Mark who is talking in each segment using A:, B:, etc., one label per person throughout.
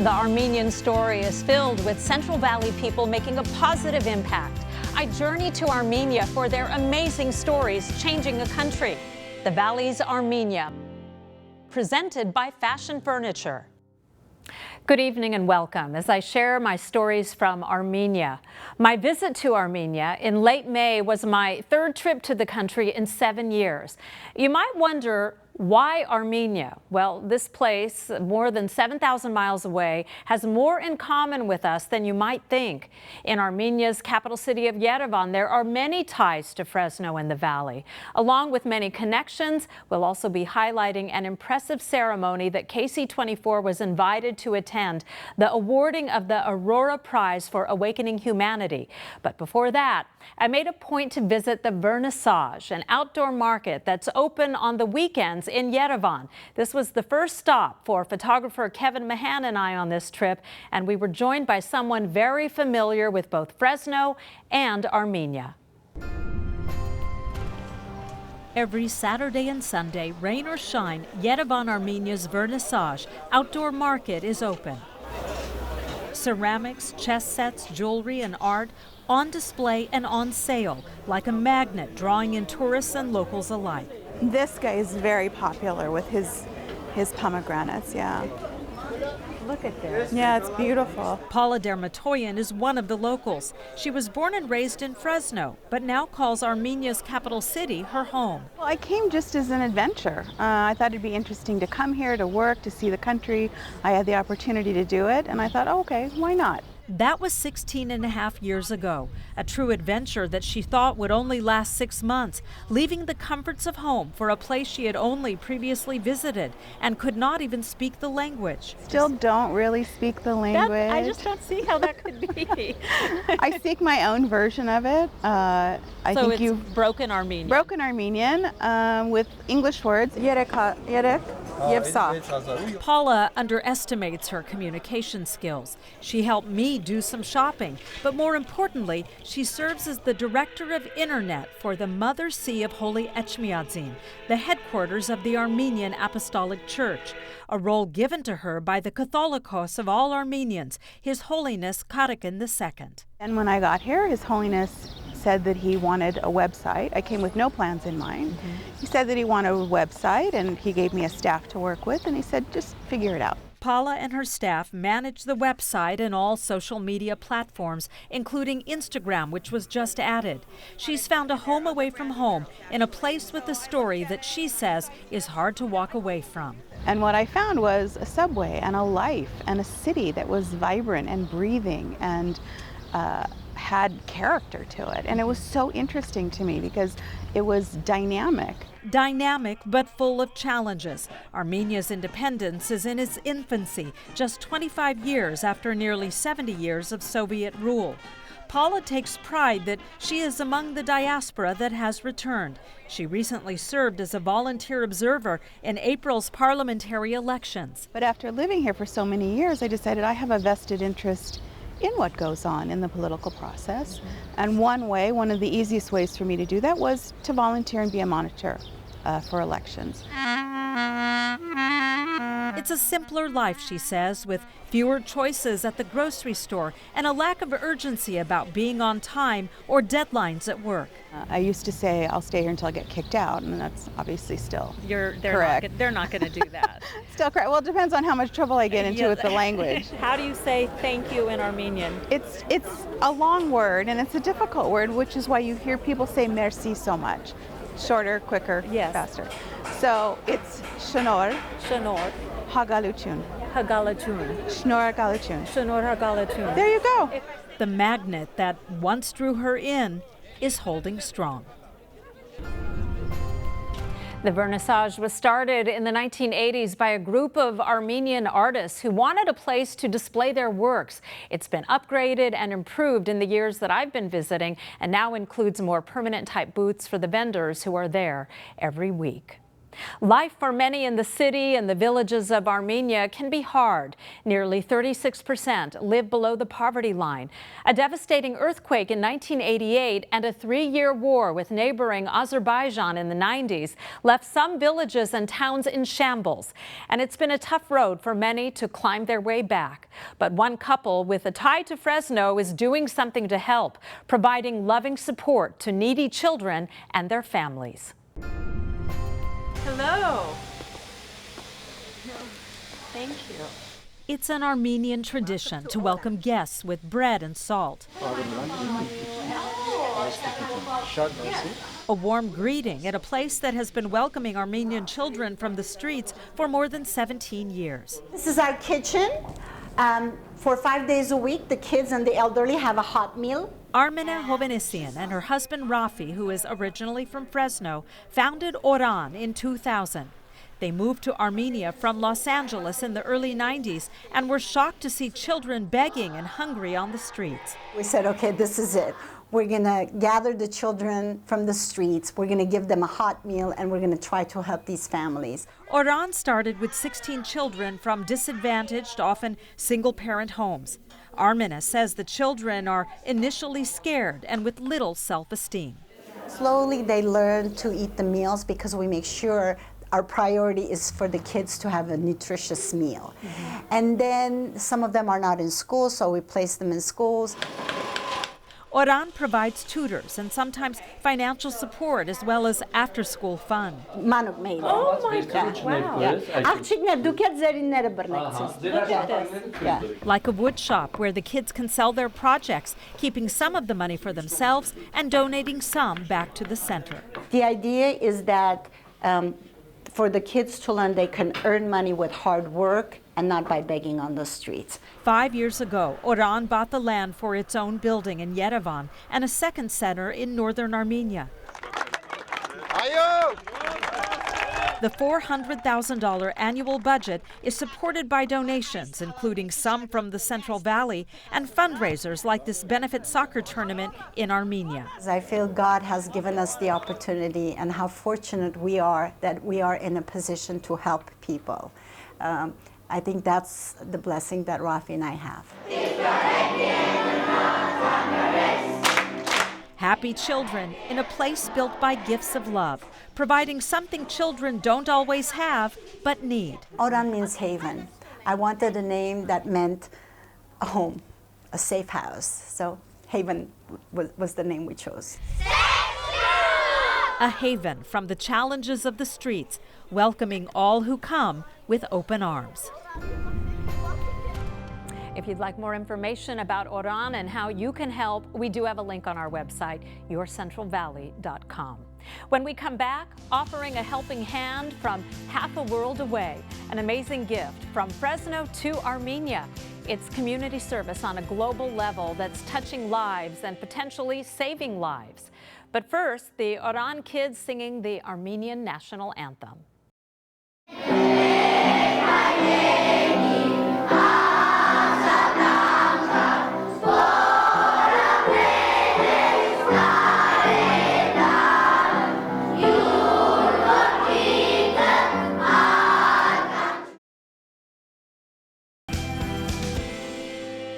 A: The Armenian story is filled with Central Valley people making a positive impact. I journey to Armenia for their amazing stories changing a country. The Valley's Armenia, presented by Fashion Furniture. Good evening and welcome as I share my stories from Armenia. My visit to Armenia in late May was my third trip to the country in 7 years. You might wonder, why Armenia? Well, this place, more than 7,000 miles away, has more in common with us than you might think. In Armenia's capital city of Yerevan, there are many ties to Fresno and the Valley. Along with many connections, we'll also be highlighting an impressive ceremony that KSEE 24 was invited to attend, the awarding of the Aurora Prize for Awakening Humanity. But before that, I made a point to visit the Vernissage, an outdoor market that's open on the weekends in Yerevan. This was the first stop for photographer Kevin Mahan and I on this trip, and we were joined by someone very familiar with both Fresno and Armenia. Every Saturday and Sunday, rain or shine, Yerevan, Armenia's Vernissage outdoor market is open. Ceramics, chess sets, jewelry, and art on display and on sale, like a magnet drawing in tourists and locals alike.
B: This guy is very popular with his pomegranates, yeah.
A: Look at this.
B: Yeah, it's beautiful.
A: Paula Dermatoyan is one of the locals. She was born and raised in Fresno, but now calls Armenia's capital city her home.
B: Well, I came just as an adventure. I thought it'd be interesting to come here, to work, to see the country. I had the opportunity to do it, and I thought, oh, okay, why not?
A: That was 16.5 years ago, a true adventure that she thought would only last 6 months, leaving the comforts of home for a place she had only previously visited and could not even speak the language.
B: Still don't really speak the language.
A: I just don't see how that could be.
B: I speak my own version of it.
A: I think you've broken Armenian.
B: Broken Armenian with English words. Yerek,
A: Paula underestimates her communication skills. She helped me do some shopping, but more importantly, she serves as the director of internet for the Mother See of Holy Echmiadzin, the headquarters of the Armenian Apostolic Church, a role given to her by the Catholicos of all Armenians, His Holiness Karakin II.
B: And when I got here, His Holiness said that he wanted a website. I came with no plans in mind. He said that he wanted a website, and he gave me a staff to work with, and he said, just figure it out.
A: Paula and her staff manage the website and all social media platforms, including Instagram, which was just added. She's found a home away from home in a place with a story that she says is hard to walk away from.
B: And what I found was a subway and a life and a city that was vibrant and breathing and had character to it. And it was so interesting to me because it was dynamic.
A: Dynamic, but full of challenges. Armenia's independence is in its infancy, just 25 years after nearly 70 years of Soviet rule. Paula takes pride that she is among the diaspora that has returned. She recently served as a volunteer observer in April's parliamentary elections.
B: But after living here for so many years, I decided I have a vested interest in what goes on in the political process. And one of the easiest ways for me to do that was to volunteer and be a monitor for elections.
A: It's a simpler life, she says, with fewer choices at the grocery store and a lack of urgency about being on time or deadlines at work.
B: I used to say, I'll stay here until I get kicked out, and that's obviously still correct.
A: They're not going to do that.
B: Still correct. Well, it depends on how much trouble I get into with the language.
A: How do you say thank you in Armenian?
B: It's a long word, and it's a difficult word, which is why you hear people say merci so much. Shorter, quicker, faster. So it's shanor.
A: Shanor.
B: Hagaluchun.
A: Hagaluchun.
B: Shnor Hagaluchun.
A: Shanor Hagaluchun.
B: There you go.
A: The magnet that once drew her in is holding strong. The Vernissage was started in the 1980s by a group of Armenian artists who wanted a place to display their works. It's been upgraded and improved in the years that I've been visiting, and now includes more permanent type booths for the vendors who are there every week. Life for many in the city and the villages of Armenia can be hard. Nearly 36% live below the poverty line. A devastating earthquake in 1988 and a 3-year war with neighboring Azerbaijan in the 90s left some villages and towns in shambles. And it's been a tough road for many to climb their way back. But one couple with a tie to Fresno is doing something to help, providing loving support to needy children and their families.
C: Hello. Thank you.
A: It's an Armenian tradition to welcome guests with bread and salt. A warm greeting at a place that has been welcoming Armenian children from the streets for more than 17 years.
D: This is our kitchen. For 5 days a week, the kids and the elderly have a hot meal.
A: Armenia Fund and her husband Rafi, who is originally from Fresno, founded Oran in 2000. They moved to Armenia from Los Angeles in the early 90s and were shocked to see children begging and hungry on the streets.
D: We said, okay, this is it. We're going to gather the children from the streets. We're going to give them a hot meal, and we're going to try to help these families.
A: Oran started with 16 children from disadvantaged, often single-parent homes. Armenia says the children are initially scared and with little self-esteem.
D: Slowly, they learn to eat the meals because we make sure our priority is for the kids to have a nutritious meal. And then some of them are not in school, so we place them in schools.
A: Oran provides tutors and sometimes financial support as well as after-school fun.
C: Oh my God, wow.
A: Like a wood shop where the kids can sell their projects, keeping some of the money for themselves and donating some back to the center.
D: The idea is that for the kids to learn they can earn money with hard work and not by begging on the streets.
A: 5 years ago, Oran bought the land for its own building in Yerevan and a second center in northern Armenia. The $400,000 annual budget is supported by donations, including some from the Central Valley and fundraisers like this benefit soccer tournament in Armenia.
D: I feel God has given us the opportunity, and how fortunate we are that we are in a position to help people. I think that's the blessing that Rafi and I have.
A: Happy children in a place built by gifts of love, providing something children don't always have but need.
D: Oran means haven. I wanted a name that meant a home, a safe house. So Haven was the name we chose.
A: A haven from the challenges of the streets, welcoming all who come with open arms. If you'd like more information about Oran and how you can help, we do have a link on our website, yourcentralvalley.com. When we come back, offering a helping hand from half a world away, an amazing gift from Fresno to Armenia. It's community service on a global level that's touching lives and potentially saving lives. But first, the Oran kids singing the Armenian national anthem.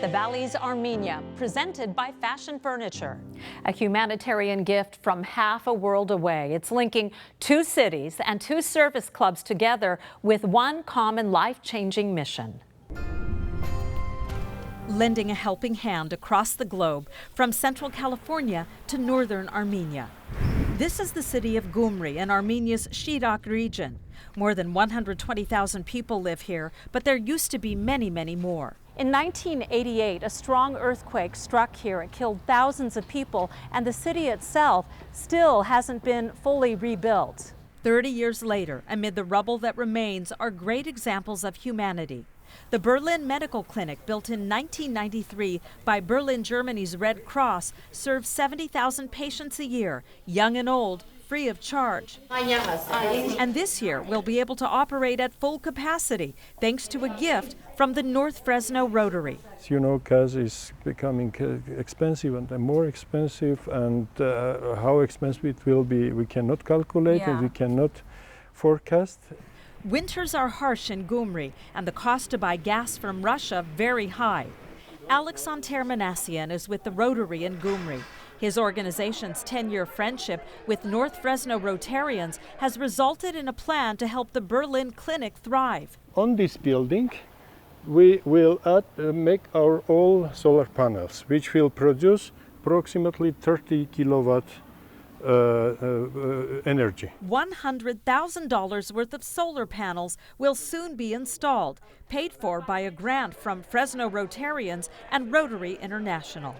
A: The Valley's Armenia, presented by Fashion Furniture. A humanitarian gift from half a world away. It's linking two cities and two service clubs together with one common life-changing mission. Lending a helping hand across the globe from Central California to northern Armenia. This is the city of Gyumri in Armenia's Shirak region. More than 120,000 people live here, but there used to be many, many more. In 1988, a strong earthquake struck here. It killed thousands of people, and the city itself still hasn't been fully rebuilt. 30 years later, amid the rubble that remains, are great examples of humanity. The Berlin Medical Clinic, built in 1993 by Berlin, Germany's Red Cross, serves 70,000 patients a year, young and old, free of charge. And this year, we'll be able to operate at full capacity, thanks to a gift from the North Fresno Rotary.
E: You know, gas is becoming expensive and more expensive, and how expensive it will be, we cannot calculate it, we cannot forecast.
A: Winters are harsh in Gyumri, and the cost to buy gas from Russia very high. Alexander Manassian is with the Rotary in Gyumri. His organization's 10-year friendship with North Fresno Rotarians has resulted in a plan to help the Berlin Clinic thrive.
E: On this building, we will make our own solar panels, which will produce approximately 30 kilowatt energy.
A: $100,000 worth of solar panels will soon be installed, paid for by a grant from Fresno Rotarians and Rotary International.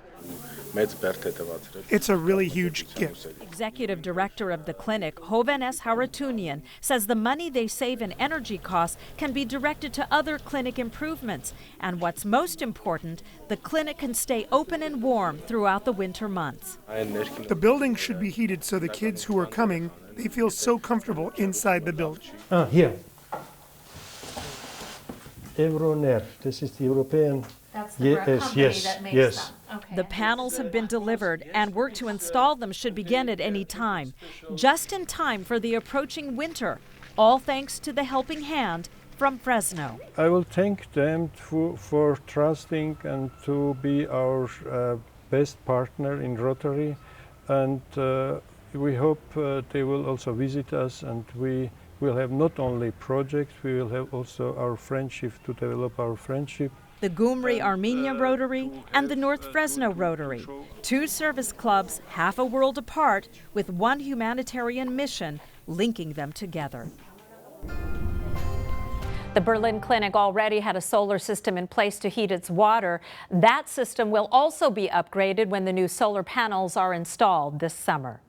F: It's a really huge gift.
A: Executive director of the clinic, Hovhannes Haratunian, says the money they save in energy costs can be directed to other clinic improvements. And what's most important, the clinic can stay open and warm throughout the winter months.
F: The building should be heated so the kids who are coming, they feel so comfortable inside the building.
E: Here. Euroner, this is the European.
A: That's the company that makes
E: yes.
A: them. Okay. The panels have been delivered and work to install them should begin at any time, just in time for the approaching winter, all thanks to the helping hand from Fresno.
E: I will thank them for trusting and to be our best partner in Rotary, and we hope they will also visit us, and we will have not only projects, we will have also our friendship, to develop our friendship.
A: The Gyumri Armenia Rotary and the North Fresno Rotary, two service clubs half a world apart with one humanitarian mission linking them together. The Berlin Clinic already had a solar system in place to heat its water. That system will also be upgraded when the new solar panels are installed this summer.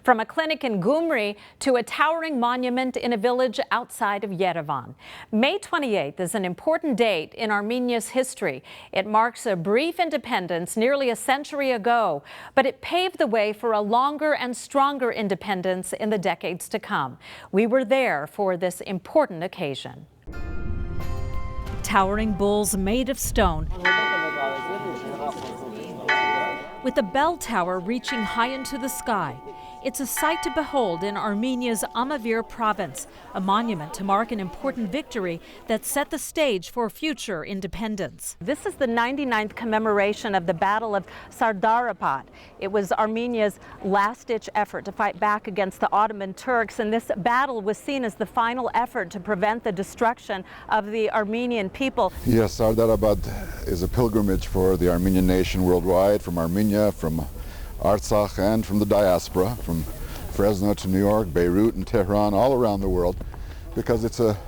A: From a clinic in Gyumri to a towering monument in a village outside of Yerevan. May 28th is an important date in Armenia's history. It marks a brief independence nearly a century ago, but it paved the way for a longer and stronger independence in the decades to come. We were there for this important occasion. Towering bulls made of stone, with a bell tower reaching high into the sky. It's a sight to behold in Armenia's Amavir province, a monument to mark an important victory that set the stage for future independence. This is the 99th commemoration of the Battle of Sardar. It was Armenia's last-ditch effort to fight back against the Ottoman Turks, and this battle was seen as the final effort to prevent the destruction of the Armenian people.
G: Yes, Sardar is a pilgrimage for the Armenian nation worldwide, from Armenia, from Artsakh, and from the diaspora, from Fresno to New York, Beirut and Tehran, all around the world, because it's a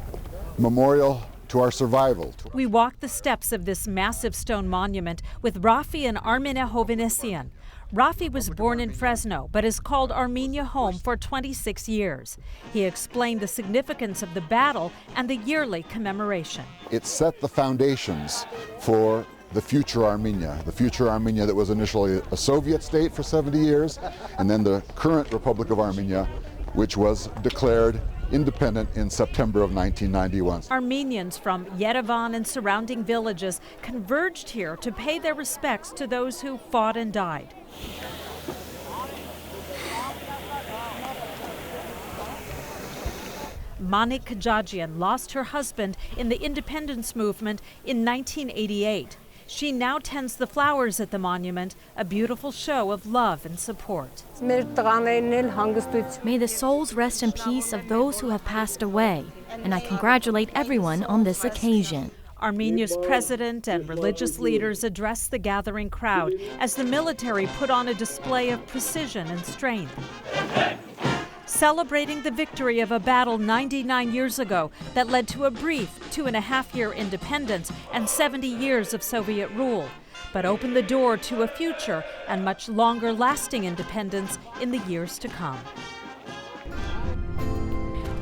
G: memorial to our survival.
A: We walked the steps of this massive stone monument with Rafi and Armenia Hovhanessian. Rafi was born in Fresno, but has called Armenia home for 26 years. He explained the significance of the battle and the yearly commemoration.
G: It set the foundations for the future Armenia that was initially a Soviet state for 70 years, and then the current Republic of Armenia, which was declared independent in September of 1991.
A: Armenians from Yerevan and surrounding villages converged here to pay their respects to those who fought and died. Manik Kajajian lost her husband in the independence movement in 1988. She now tends the flowers at the monument, a beautiful show of love and support.
H: May the souls rest in peace of those who have passed away, and I congratulate everyone on this occasion.
A: Armenia's president and religious leaders addressed the gathering crowd as the military put on a display of precision and strength, celebrating the victory of a battle 99 years ago that led to a brief 2.5-year independence and 70 years of Soviet rule, but opened the door to a future and much longer lasting independence in the years to come.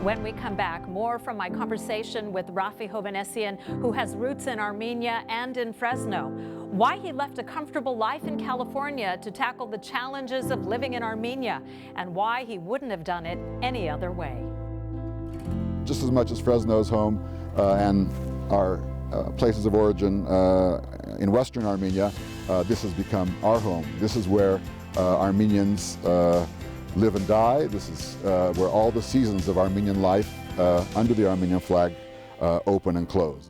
A: When we come back, more from my conversation with Rafi Hovhanessian, who has roots in Armenia and in Fresno. Why he left a comfortable life in California to tackle the challenges of living in Armenia, and why he wouldn't have done it any other way.
G: Just as much as Fresno's home and our places of origin in Western Armenia, this has become our home. This is where Armenians live and die. This is where all the seasons of Armenian life under the Armenian flag open and close.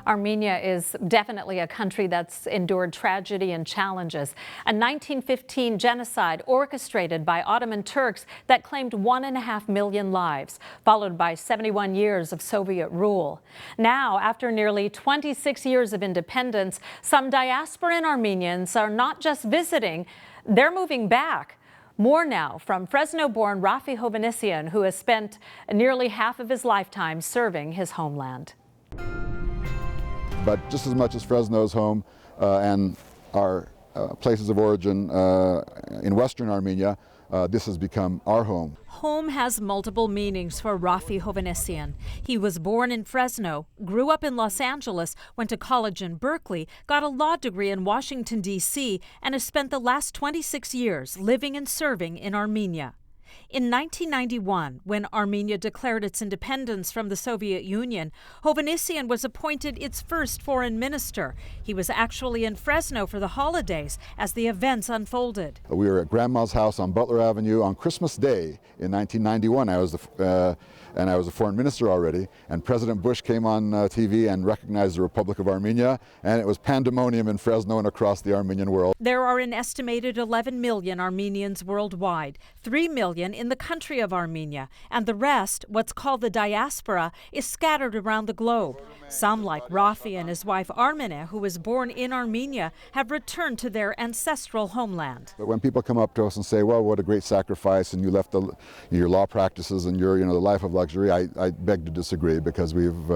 A: Armenia is definitely a country that's endured tragedy and challenges. A 1915 genocide orchestrated by Ottoman Turks that claimed 1.5 million lives, followed by 71 years of Soviet rule. Now, after nearly 26 years of independence, some diasporan Armenians are not just visiting, they're moving back. More now from Fresno-born Rafi Hovhannisyan, who has spent nearly half of his lifetime serving his homeland.
G: But just as much as Fresno's home and our places of origin in Western Armenia, this has become our home.
H: Home has multiple meanings for Rafi Hovhannisyan. He was born in Fresno, grew up in Los Angeles, went to college in Berkeley, got a law degree in Washington, D.C., and has spent the last 26 years living and serving in Armenia. In 1991, when Armenia declared its independence from the Soviet Union, Hovhannisyan was appointed its first foreign minister. He was actually in Fresno for the holidays as the events unfolded.
G: We were at Grandma's house on Butler Avenue on Christmas Day in 1991. I was a foreign minister already, and President Bush came on TV and recognized the Republic of Armenia, and it was pandemonium in Fresno and across the Armenian world.
H: There are an estimated 11 million Armenians worldwide, 3 million in the country of Armenia, and the rest, what's called the diaspora, is scattered around the globe. Some, like Rafi and his wife Armenia, who was born in Armenia, have returned to their ancestral homeland.
G: But when people come up to us and say, well, what a great sacrifice, and you left your law practices and your, the life of luxury, I beg to disagree, because we've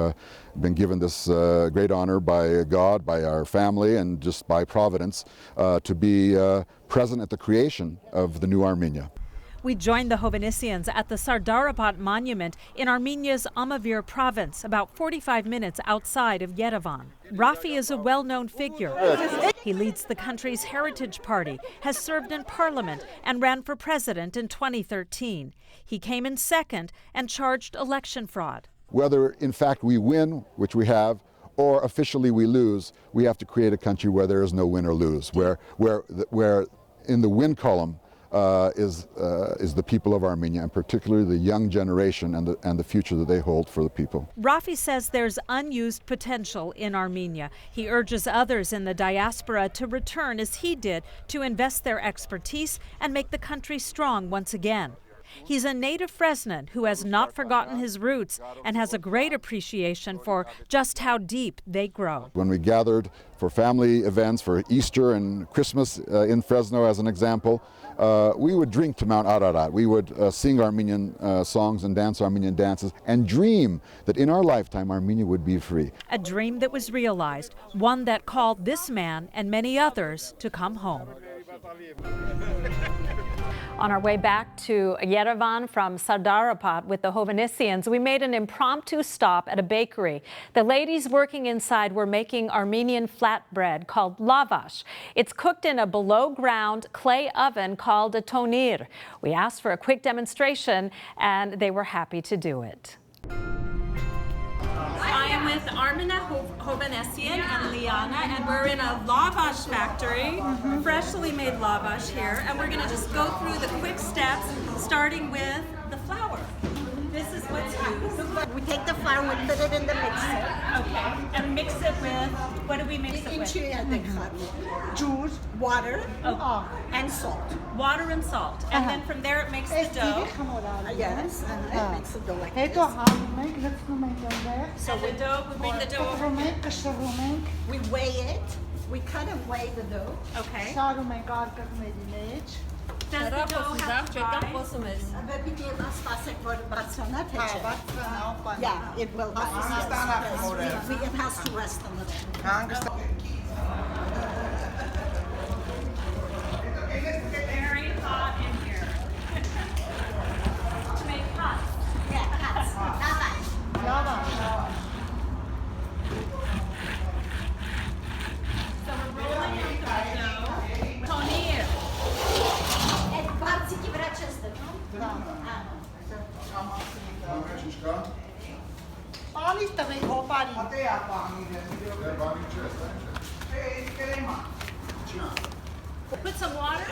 G: been given this great honor by God, by our family, and just by Providence to be present at the creation of the new Armenia.
H: We joined the Hovhannisyans at the Sardar Apod monument in Armenia's Amavir province, about 45 minutes outside of Yerevan. Rafi is a well-known figure. He leads the country's Heritage Party, has served in parliament, and ran for president in 2013. He came in second and charged election fraud.
G: Whether, in fact, we win, which we have, or officially we lose, we have to create a country where there is no win or lose, where in the win column is the people of Armenia, and particularly the young generation and the future that they hold for the people.
H: Rafi says there's unused potential in Armenia. He urges others in the diaspora to return as he did, to invest their expertise and make the country strong once again. He's a native Fresnan who has not forgotten his roots and has a great appreciation for just how deep they grow.
G: When we gathered for family events, for Easter and Christmas in Fresno as an example, we would drink to Mount Ararat. We would sing Armenian songs and dance Armenian dances and dream that in our lifetime Armenia would be free.
H: A dream that was realized, one that called this man and many others to come home.
A: On our way back to Yerevan from Sardar Apod with the Hovhannisyans, we made an impromptu stop at a bakery. The ladies working inside were making Armenian flatbread called lavash. It's cooked in a below-ground clay oven called a tonir. We asked for a quick demonstration, and they were happy to do it.
I: I am with Armenia Hovhannisyan and Liana, and we're in a lavash factory, freshly made lavash here, and we're going to just go through the quick steps, starting with the flour. This is what's used.
C: We take the flour, we put it in the mixer.
I: Okay, and mix it with, what do we mix it with?
C: Juice, water, and salt.
I: Water and salt. And then from there it makes the dough.
C: Yes, and it makes the dough like this.
I: So the dough, we bring the dough over.
C: We weigh it. We kind of weigh the dough.
I: Okay. Does the dough have to rise?
C: Yeah, it will rise. It has to rest a little.
I: Very hot in here. To make hot.
C: Yeah, hot.
I: So we're rolling out the dough. Tonir. Put some water,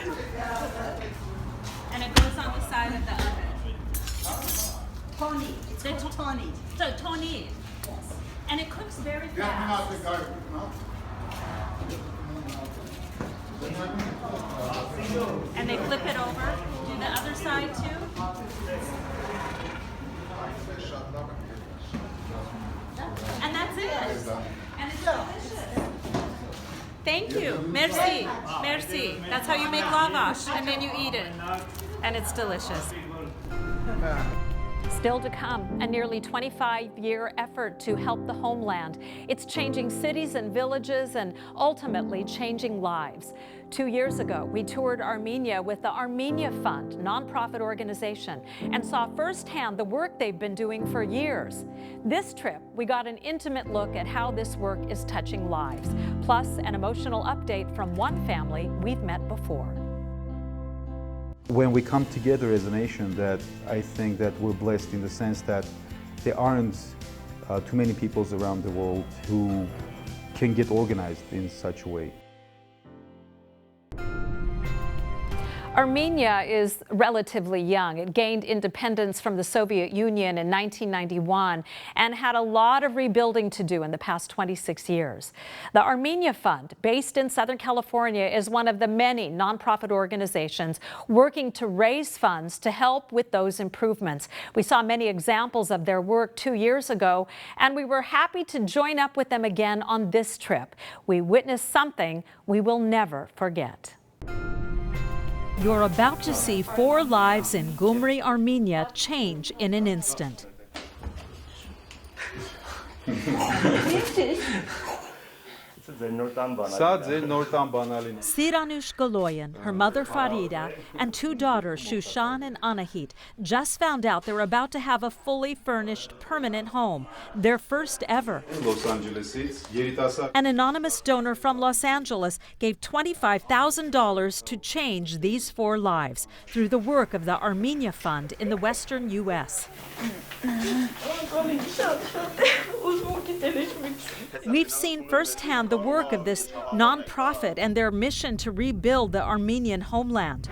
I: and it goes on the side of the oven.
C: Tony. It's called Tony.
I: So Tony.
C: Yes.
I: And it cooks very fast. And they flip it over. Do the other side too. And that's it. And it's delicious. Thank you. Merci. Merci. That's how you make lavash. And then you eat it. And it's delicious.
A: Still to come, a nearly 25-year effort to help the homeland. It's changing cities and villages and ultimately changing lives. 2 years ago, we toured Armenia with the Armenia Fund, nonprofit organization, and saw firsthand the work they've been doing for years. This trip, we got an intimate look at how this work is touching lives, plus an emotional update from one family we've met before.
J: When we come together as a nation, that I think that we're blessed in the sense that there aren't too many peoples around the world who can get organized in such a way.
A: Armenia is relatively young. It gained independence from the Soviet Union in 1991 and had a lot of rebuilding to do in the past 26 years. The Armenia Fund, based in Southern California, is one of the many nonprofit organizations working to raise funds to help with those improvements. We saw many examples of their work 2 years ago, and we were happy to join up with them again on this trip. We witnessed something we will never forget.
H: You're about to see 4 lives in Gyumri, Armenia change in an instant. Siranush Galoyan, her mother Farida, and 2 daughters, Shushan and Anahit, just found out they're about to have a fully furnished permanent home, their first ever. An anonymous donor from Los Angeles gave $25,000 to change these 4 lives through the work of the Armenia Fund in the western U.S. We've seen firsthand the work of this nonprofit and their mission to rebuild the Armenian homeland.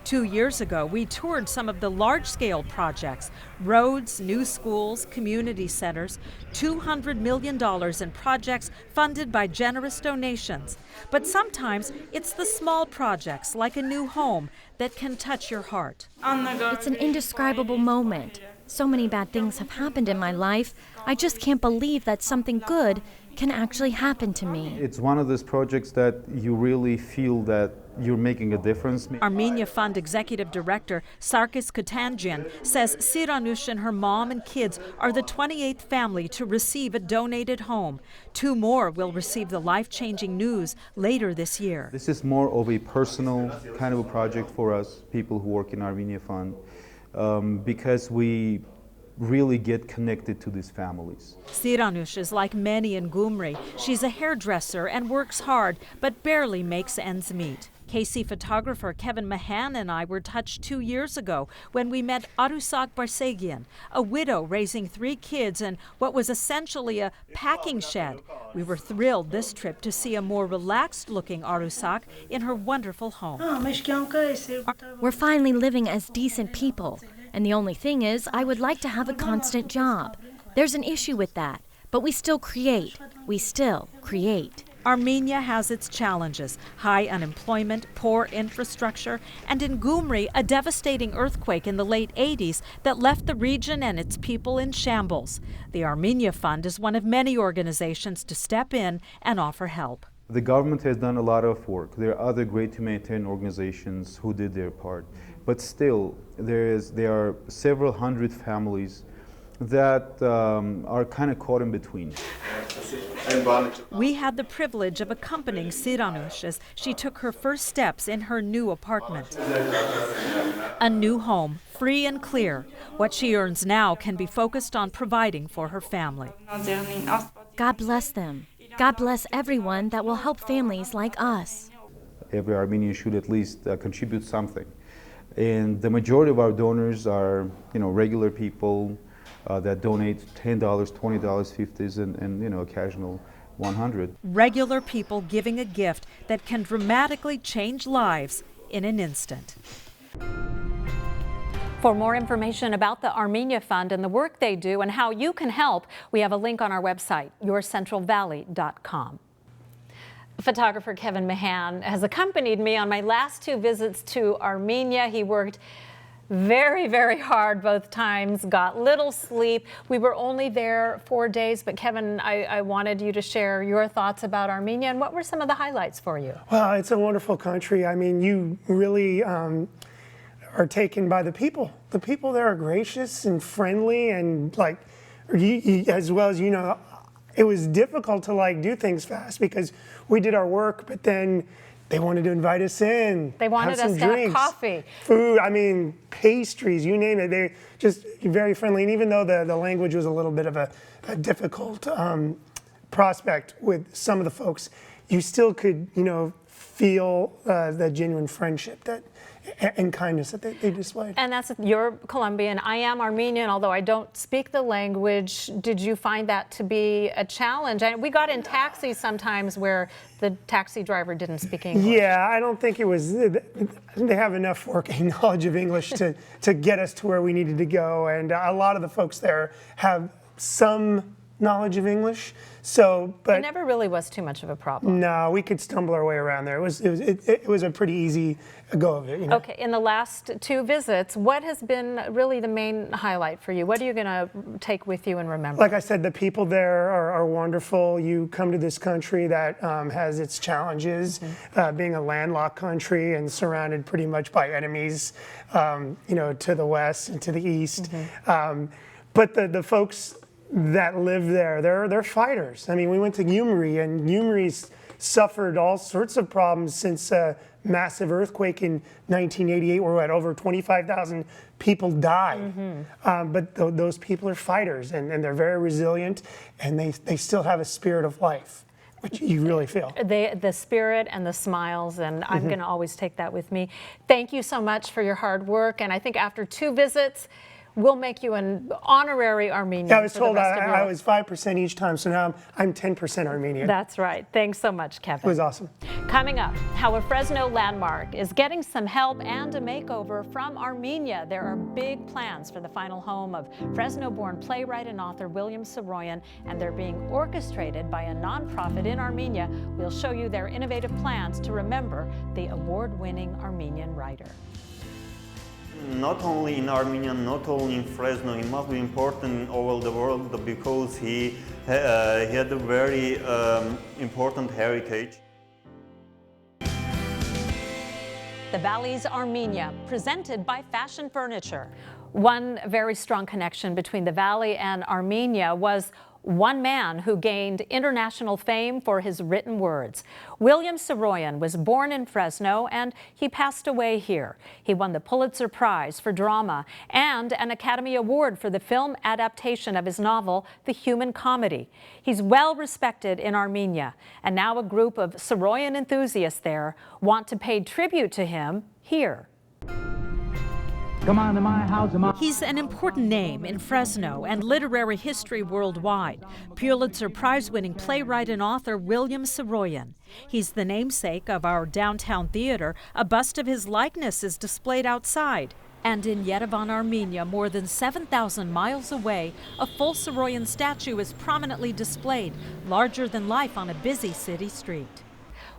H: 2 years ago, we toured some of the large-scale projects: roads, new schools, community centers, $200 million in projects funded by generous donations. But sometimes it's the small projects, like a new home, that can touch your heart.
K: It's an indescribable moment. So many bad things have happened in my life. I just can't believe that something good can actually happen to me.
J: It's one of those projects that you really feel that you're making a difference.
H: Armenia Fund Executive Director Sarkis Katanjian says Siranush and her mom and kids are the 28th family to receive a donated home. 2 more will receive the life-changing news later this year.
J: This is more of a personal kind of a project for us, people who work in Armenia Fund, because we really get connected to these families.
H: Siranush is like many in Gyumri. She's a hairdresser and works hard, but barely makes ends meet. KSEE photographer Kevin Mahan and I were touched 2 years ago when we met Arusak Barsegian, a widow raising 3 kids in what was essentially a packing shed. We were thrilled this trip to see a more relaxed-looking Arusak in her wonderful home.
K: We're finally living as decent people. And the only thing is, I would like to have a constant job. There's an issue with that, but we still create. We still create.
H: Armenia has its challenges: high unemployment, poor infrastructure, and in Gyumri, a devastating earthquake in the late 80s that left the region and its people in shambles. The Armenia Fund is one of many organizations to step in and offer help.
J: The government has done a lot of work. There are other great humanitarian organizations who did their part. But still, there are several hundred families that are kind of caught in between.
H: We had the privilege of accompanying Siranush as she took her first steps in her new apartment. A new home, free and clear. What she earns now can be focused on providing for her family.
K: God bless them. God bless everyone that will help families like us.
J: Every Armenian should at least contribute something. And the majority of our donors are, regular people that donate $10, $20, $50s, and occasional 100.
H: Regular people giving a gift that can dramatically change lives in an instant.
A: For more information about the Armenia Fund and the work they do and how you can help, we have a link on our website, yourcentralvalley.com. Photographer Kevin Mahan has accompanied me on my last 2 visits to Armenia. He worked very, very hard both times, got little sleep. We were only there 4 days, but Kevin, I wanted you to share your thoughts about Armenia and what were some of the highlights for you?
F: Well, it's a wonderful country. I mean, you really are taken by the people. The people there are gracious and friendly, and like, as well as you know, it was difficult to like do things fast because we did our work, but then they wanted to invite us in.
A: They wanted us to have coffee.
F: Food, I mean, pastries, you name it. They're just very friendly. And even though the language was a little bit of a difficult prospect with some of the folks, you still could, you know, feel the genuine friendship and kindness that they displayed.
A: And you're Colombian, I am Armenian, although I don't speak the language. Did you find that to be a challenge? We got in taxis sometimes where the taxi driver didn't speak English.
F: Yeah, I don't think it was, they have enough working knowledge of English to get us to where we needed to go. And a lot of the folks there have some knowledge of English. So, but
A: it never really was too much of a problem.
F: No, we could stumble our way around there. It was a pretty easy go of it. You know?
A: Okay, in the last 2 visits, what has been really the main highlight for you? What are you going to take with you and remember?
F: Like I said, the people there are wonderful. You come to this country that has its challenges, being a landlocked country and surrounded pretty much by enemies, you know, to the west and to the east. But the folks that live there, they're fighters. I mean, we went to Gyumri, and Gyumri's suffered all sorts of problems since a massive earthquake in 1988 where we had over 25,000 people died. But those people are fighters, and they're very resilient, and they still have a spirit of life, which you really feel.
A: The spirit and the smiles, and I'm going to always take that with me. Thank you so much for your hard work, and I think after 2 visits, we'll make you an honorary Armenian.
F: Yeah, I was told I was 5% each time, so now I'm 10% Armenian.
A: That's right. Thanks so much, Kevin.
F: It was awesome.
A: Coming up, how a Fresno landmark is getting some help and a makeover from Armenia. There are big plans for the final home of Fresno-born playwright and author William Saroyan, and they're being orchestrated by a nonprofit in Armenia. We'll show you their innovative plans to remember the award-winning Armenian writer.
L: Not only in Armenia, not only in Fresno, he must be important all over the world because he had a very important heritage.
A: The Valley's Armenia, presented by Fashion Furniture. One very strong connection between the Valley and Armenia was one man who gained international fame for his written words. William Saroyan was born in Fresno and he passed away here. He won the Pulitzer Prize for drama and an Academy Award for the film adaptation of his novel, The Human Comedy. He's well respected in Armenia, and now a group of Saroyan enthusiasts there want to pay tribute to him here.
M: Come on to my house.
H: He's an important name in Fresno and literary history worldwide. Pulitzer Prize-winning playwright and author William Saroyan. He's the namesake of our downtown theater. A bust of his likeness is displayed outside. And in Yerevan, Armenia, more than 7,000 miles away, a full Saroyan statue is prominently displayed, larger than life on a busy city street.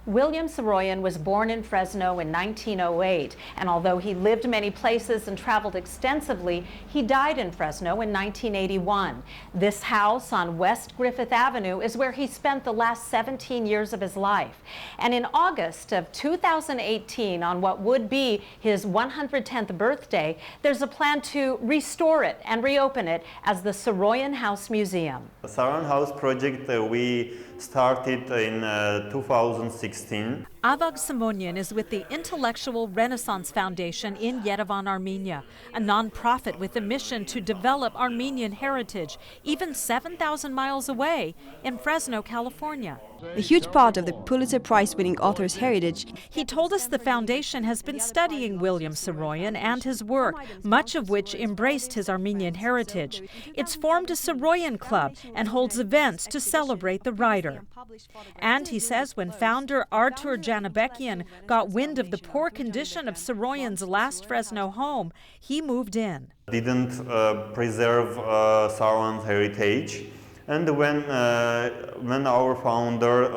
A: William Saroyan was born in Fresno in 1908, and although he lived many places and traveled extensively, he died in Fresno in 1981. This house on West Griffith Avenue is where he spent the last 17 years of his life. And in August of 2018, on what would be his 110th birthday, there's a plan to restore it and reopen it as the Saroyan House Museum.
L: The Saroyan House project we started in 2016.
H: Avag Simonian is with the Intellectual Renaissance Foundation in Yerevan, Armenia, a nonprofit with a mission to develop Armenian heritage, even 7,000 miles away in Fresno, California.
N: A huge part of the Pulitzer Prize-winning author's heritage.
H: He told us the foundation has been studying William Saroyan and his work, much of which embraced his Armenian heritage. It's formed a Saroyan club and holds events to celebrate the writer. And he says when founder Artur Janabekian got wind of the poor condition of Saroyan's last Fresno home, he moved in.
L: Didn't preserve Saroyan's heritage. And when our founder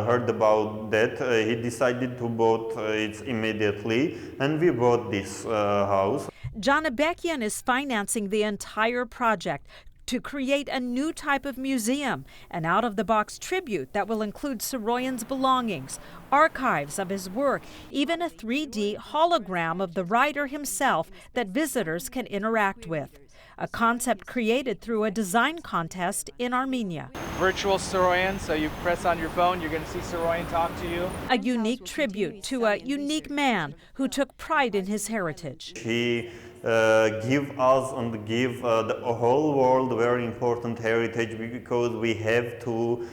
L: heard about that, he decided to bought it immediately, and we bought this house.
H: Janabekian is financing the entire project to create a new type of museum, an out-of-the-box tribute that will include Saroyan's belongings, archives of his work, even a 3D hologram of the writer himself that visitors can interact with. A concept created through a design contest in Armenia.
O: Virtual Saroyan, so you press on your phone, you're going to see Saroyan talk to you.
H: A unique tribute to a unique man who took pride in his heritage.
L: He give us and give the whole world very important heritage, because we have to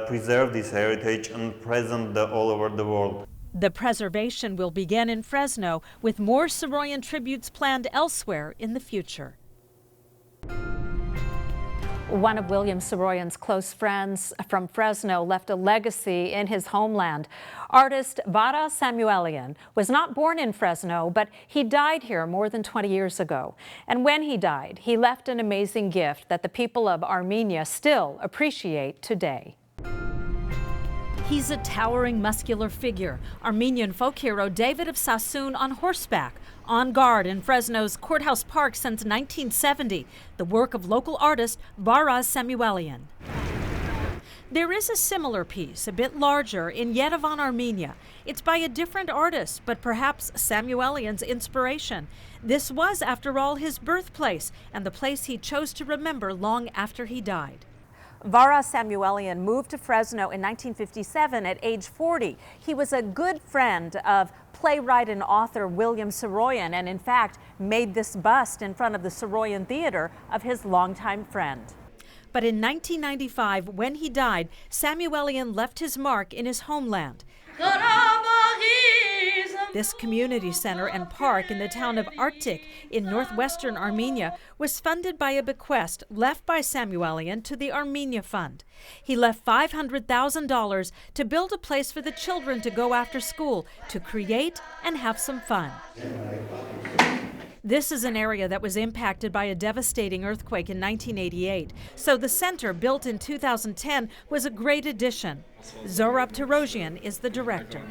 L: preserve this heritage and present all over the world.
H: The preservation will begin in Fresno, with more Saroyan tributes planned elsewhere in the future.
A: One of William Saroyan's close friends from Fresno left a legacy in his homeland. Artist Vara Samuelian was not born in Fresno, but he died here more than 20 years ago. And when he died, he left an amazing gift that the people of Armenia still appreciate today.
H: He's a towering, muscular figure, Armenian folk hero David of Sassoon on horseback, on guard in Fresno's Courthouse Park since 1970, the work of local artist Vara Samuelian. There is a similar piece, a bit larger, in Yerevan, Armenia. It's by a different artist, but perhaps Samuelian's inspiration. This was, after all, his birthplace and the place he chose to remember long after he died.
A: Vara Samuelian moved to Fresno in 1957 at age 40. He was a good friend of playwright and author William Saroyan, and in fact made this bust in front of the Saroyan Theater of his longtime friend.
H: But in 1995, when he died, Samuelian left his mark in his homeland. This community center and park in the town of Artik in northwestern Armenia was funded by a bequest left by Samuelian to the Armenia Fund. He left $500,000 to build a place for the children to go after school, to create and have some fun. This is an area that was impacted by a devastating earthquake in 1988, so the center, built in 2010, was a great addition. Zorab Booroojian is the director.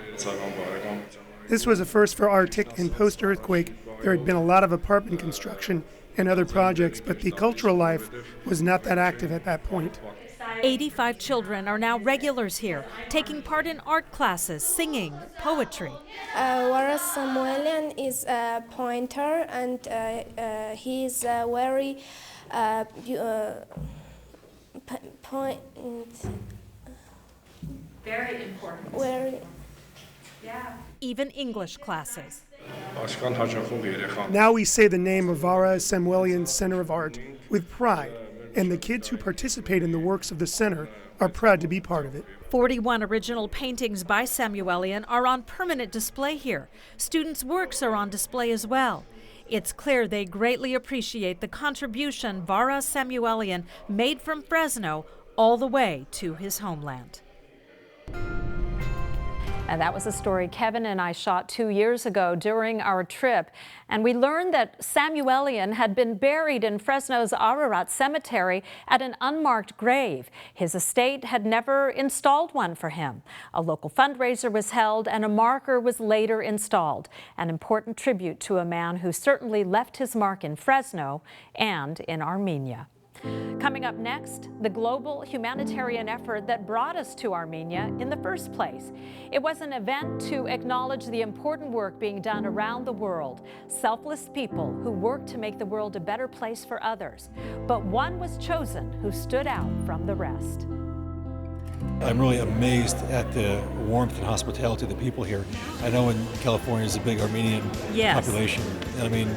F: This was a first for Artik, and post-earthquake there had been a lot of apartment construction and other projects, but the cultural life was not that active at that point.
H: 85 children are now regulars here, taking part in art classes, singing, poetry.
P: Vara Samuelian is a pointer, and he is very
H: Very important.
P: Very.
H: Yeah. Even English classes.
F: Now we say the name of Vara Samuelian's Center of Art with pride, and the kids who participate in the works of the center are proud to be part of it.
H: 41 original paintings by Samuelian are on permanent display here. Students' works are on display as well. It's clear they greatly appreciate the contribution Vara Samuelian made from Fresno all the way to his homeland.
A: And that was a story Kevin and I shot 2 years ago during our trip. And we learned that Samuelian had been buried in Fresno's Ararat Cemetery at an unmarked grave. His estate had never installed one for him. A local fundraiser was held and a marker was later installed, an important tribute to a man who certainly left his mark in Fresno and in Armenia. Coming up next, the global humanitarian effort that brought us to Armenia in the first place. It was an event to acknowledge the important work being done around the world, selfless people who work to make the world a better place for others. But one was chosen who stood out from the rest.
Q: I'm really amazed at the warmth and hospitality of the people here. I know in California there's a big Armenian population. I mean,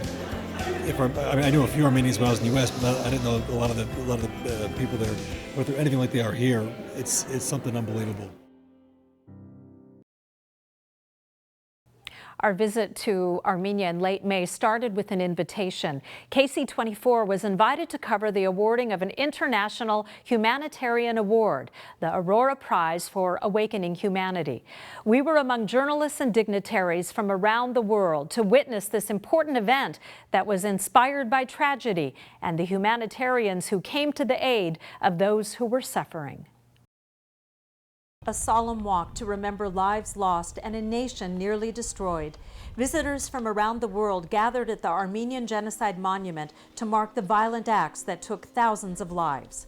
Q: I knew a few Armenians when I was in the U.S., but I didn't know a lot of the people there. But if they're anything like they are here, it's something unbelievable.
A: Our visit to Armenia in late May started with an invitation. KSEE 24 was invited to cover the awarding of an international humanitarian award, the Aurora Prize for Awakening Humanity. We were among journalists and dignitaries from around the world to witness this important event that was inspired by tragedy and the humanitarians who came to the aid of those who were suffering. A solemn walk to remember lives lost and a nation nearly destroyed. Visitors from around the world gathered at the Armenian Genocide Monument to mark the violent acts that took thousands of lives.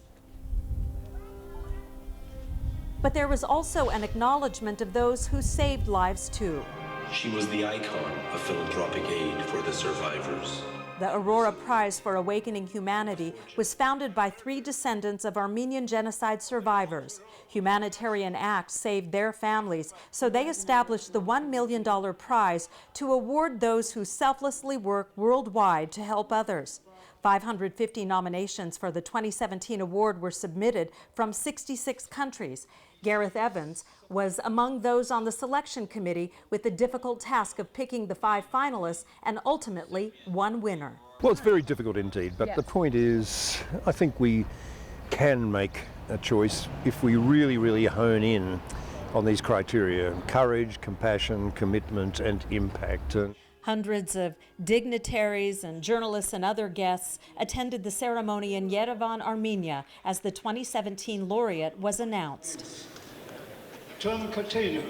A: But there was also an acknowledgement of those who saved lives too.
R: She was the icon of philanthropic aid for the survivors.
A: The Aurora Prize for Awakening Humanity was founded by 3 descendants of Armenian genocide survivors. Humanitarian acts saved their families, so they established the $1 million prize to award those who selflessly work worldwide to help others. 550 nominations for the 2017 award were submitted from 66 countries. Gareth Evans was among those on the selection committee with the difficult task of picking the 5 finalists and ultimately one winner.
S: Well, it's very difficult indeed, but the point is, I think we can make a choice if we really, really hone in on these criteria: courage, compassion, commitment, and impact.
A: Hundreds of dignitaries and journalists and other guests attended the ceremony in Yerevan, Armenia, as the 2017 laureate was announced.
T: Tom Catena.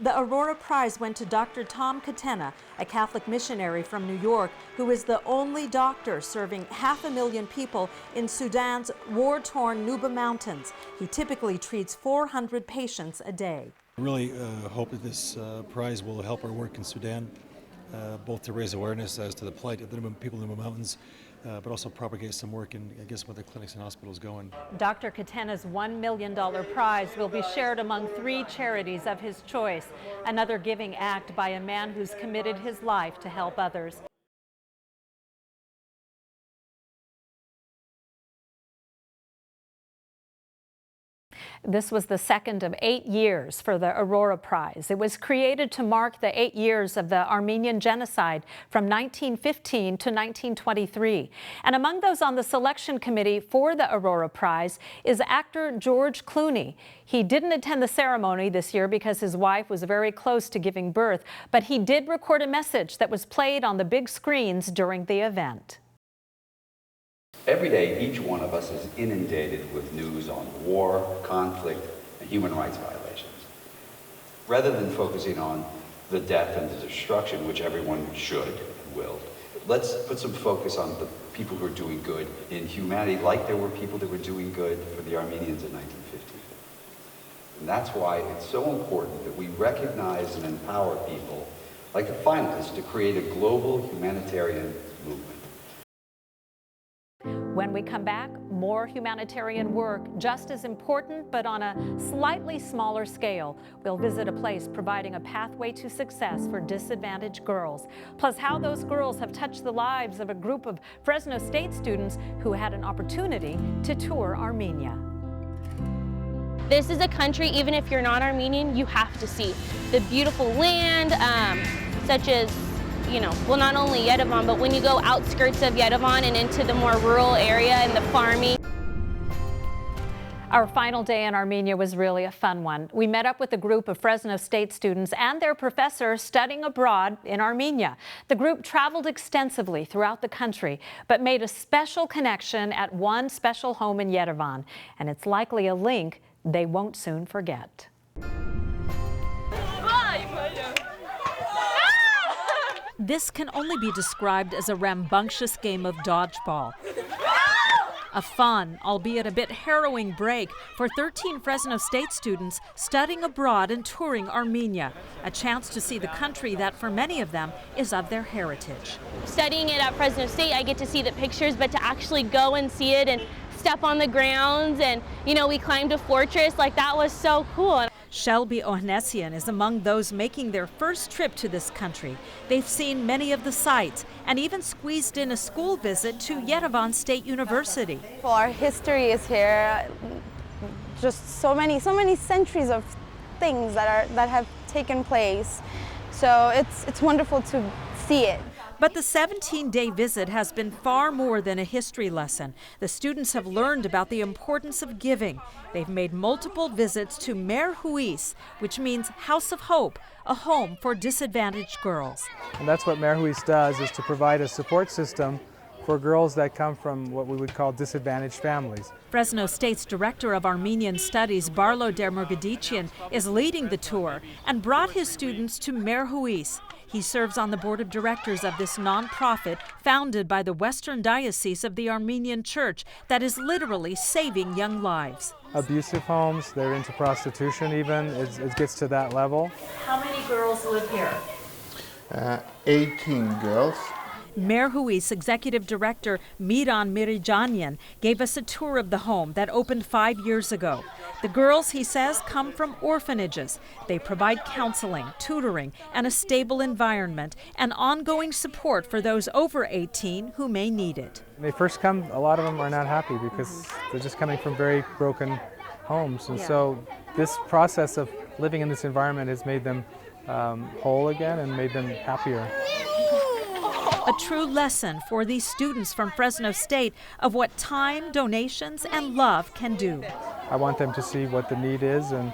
A: The Aurora Prize went to Dr. Tom Catena, a Catholic missionary from New York, who is the only doctor serving 500,000 people in Sudan's war-torn Nuba Mountains. He typically treats 400 patients a day.
Q: I really hope that this prize will help our work in Sudan, both to raise awareness as to the plight of the people in the mountains, but also propagate some work in, I guess, where the clinics and hospitals going.
A: Dr. Catena's $1 million prize will be shared among 3 charities of his choice, another giving act by a man who's committed his life to help others. This was the second of 8 years for the Aurora Prize. It was created to mark the 8 years of the Armenian Genocide from 1915 to 1923. And among those on the selection committee for the Aurora Prize is actor George Clooney. He didn't attend the ceremony this year because his wife was very close to giving birth, but he did record a message that was played on the big screens during the event.
U: Every day, each one of us is inundated with news on war, conflict, and human rights violations. Rather than focusing on the death and the destruction, which everyone should and will, let's put some focus on the people who are doing good in humanity, like there were people that were doing good for the Armenians in 1915. And that's why it's so important that we recognize and empower people, like the finalists, to create a global humanitarian movement.
A: When we come back, more humanitarian work, just as important, but on a slightly smaller scale. We'll visit a place providing a pathway to success for disadvantaged girls, plus how those girls have touched the lives of a group of Fresno State students who had an opportunity to tour Armenia.
V: This is a country, even if you're not Armenian, you have to see. The beautiful land, such as well, not only Yerevan, but when you go outskirts of Yerevan and into the more rural area and the farming.
A: Our final day in Armenia was really a fun one. We met up with a group of Fresno State students and their professor studying abroad in Armenia. The group traveled extensively throughout the country, but made a special connection at one special home in Yerevan, and it's likely a link they won't soon forget.
H: This can only be described as a rambunctious game of dodgeball. A fun, albeit a bit harrowing break for 13 Fresno State students studying abroad and touring Armenia, a chance to see the country that for many of them is of their heritage.
V: Studying it at Fresno State, I get to see the pictures, but to actually go and see it and step on the grounds and, you know, we climbed a fortress. Like, that was so cool.
H: Shelby Ohnesian is among those making their first trip to this country. They've seen many of the sites and even squeezed in a school visit to Yerevan State University.
B: Well, our history is here. Just so many centuries of things that have taken place. So it's wonderful to see it.
H: But the 17-day visit has been far more than a history lesson. The students have learned about the importance of giving. They've made multiple visits to Mer Huis, which means House of Hope, a home for disadvantaged girls.
D: And that's what Mer Huis does, is to provide a support system for girls that come from what we would call disadvantaged families.
H: Fresno State's Director of Armenian Studies, Barlo Dermurgadician, is leading the tour and brought his students to Mer Huis. He serves on the board of directors of this nonprofit founded by the Western Diocese of the Armenian Church that is literally saving young lives.
D: Abusive homes, they're into prostitution even, it gets to that level.
H: How many girls live here?
W: 18 girls.
H: Mer Huis Executive Director Miran Mirijanian gave us a tour of the home that opened 5 years ago. The girls, he says, come from orphanages. They provide counseling, tutoring, and a stable environment, and ongoing support for those over 18 who may need it.
D: When they first come, a lot of them are not happy because they're just coming from very broken homes. And so this process of living in this environment has made them whole again and made them happier.
H: A true lesson for these students from Fresno State of what time, donations, and love can do.
D: I want them to see what the need is, and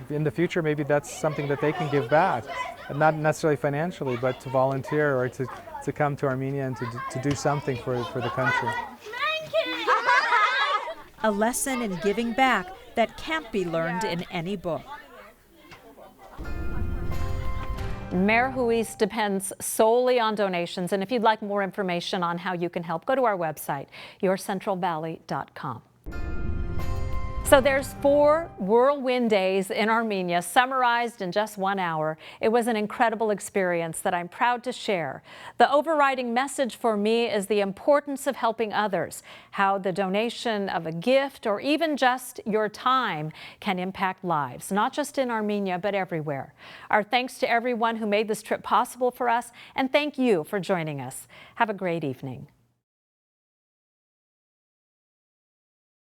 D: in the future maybe that's something that they can give back. Not necessarily financially, but to volunteer or to come to Armenia and to do something for the country.
H: A lesson in giving back that can't be learned in any book.
A: Mer Huis depends solely on donations, and if you'd like more information on how you can help, go to our website, yourcentralvalley.com. So there's 4 whirlwind days in Armenia summarized in just 1 hour. It was an incredible experience that I'm proud to share. The overriding message for me is the importance of helping others, how the donation of a gift or even just your time can impact lives, not just in Armenia, but everywhere. Our thanks to everyone who made this trip possible for us, and thank you for joining us. Have a great evening.